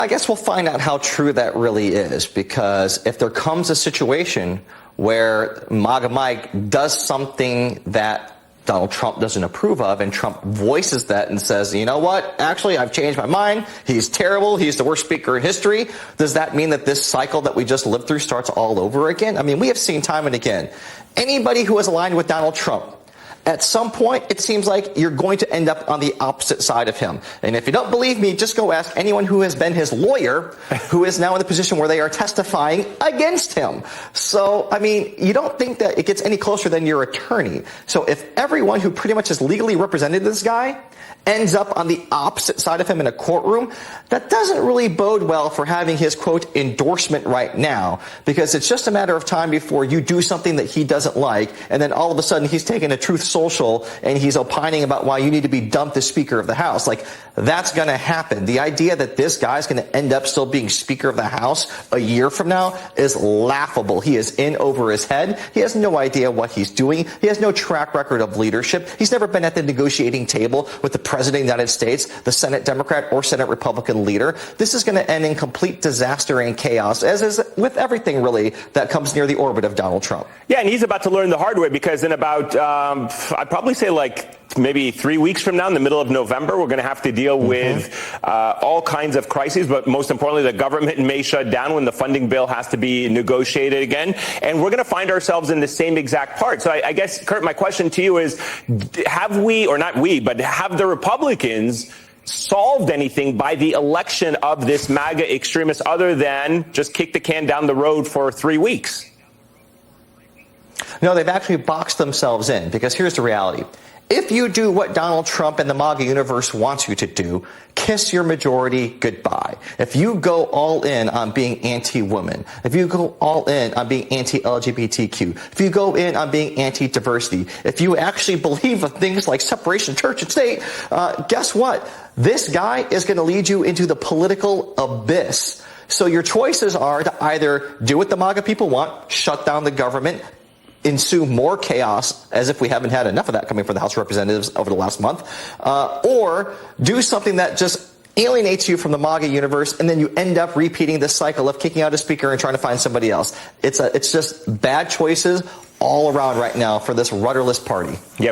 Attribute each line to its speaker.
Speaker 1: I guess we'll find out how true that really is, because if there comes a situation where MAGA Mike does something that Donald Trump doesn't approve of, and Trump voices that and says, you know what, actually, I've changed my mind. He's terrible. He's the worst speaker in history. Does that mean that this cycle that we just lived through starts all over again? I mean, we have seen time and again, anybody who is aligned with Donald Trump, at some point, it seems like you're going to end up on the opposite side of him. And if you don't believe me, just go ask anyone who has been his lawyer, who is now in the position where they are testifying against him. So, I mean, you don't think that it gets any closer than your attorney. So if everyone who pretty much has legally represented this guy ends up on the opposite side of him in a courtroom, that doesn't really bode well for having his, quote, endorsement right now, because it's just a matter of time before you do something that he doesn't like, and then all of a sudden he's taking a Truth Social and he's opining about why you need to be dumped as Speaker of the House. Like, that's going to happen. The idea that this guy's going to end up still being Speaker of the House a year from now is laughable. He is in over his head. He has no idea what he's doing. He has no track record of leadership. He's never been at the negotiating table with the President of the United States, the Senate Democrat or Senate Republican leader. This is going to end in complete disaster and chaos, as is with everything really that comes near the orbit of Donald Trump.
Speaker 2: Yeah, and he's about to learn the hard way, because in about, I'd probably say like maybe 3 weeks from now, in the middle of November, we're going to have to deal with all kinds of crises, but most importantly, the government may shut down when the funding bill has to be negotiated again. And we're going to find ourselves in the same exact part. So I guess, Kurt, my question to you is, have we, or not we, but have the Republicans solved anything by the election of this MAGA extremist other than just kick the can down the road for 3 weeks?
Speaker 1: No, they've actually boxed themselves in, because here's the reality. If you do what Donald Trump and the MAGA universe wants you to do, kiss your majority goodbye. If you go all in on being anti-woman, if you go all in on being anti-LGBTQ, if you go in on being anti-diversity, if you actually believe in things like separation of church and state, guess what? This guy is going to lead you into the political abyss. So your choices are to either do what the MAGA people want, shut down the government, ensue more chaos, as if we haven't had enough of that coming from the House of Representatives over the last month, or do something that just alienates you from the MAGA universe, and then you end up repeating this cycle of kicking out a speaker and trying to find somebody else. It's just bad choices all around right now for this rudderless party. Yep.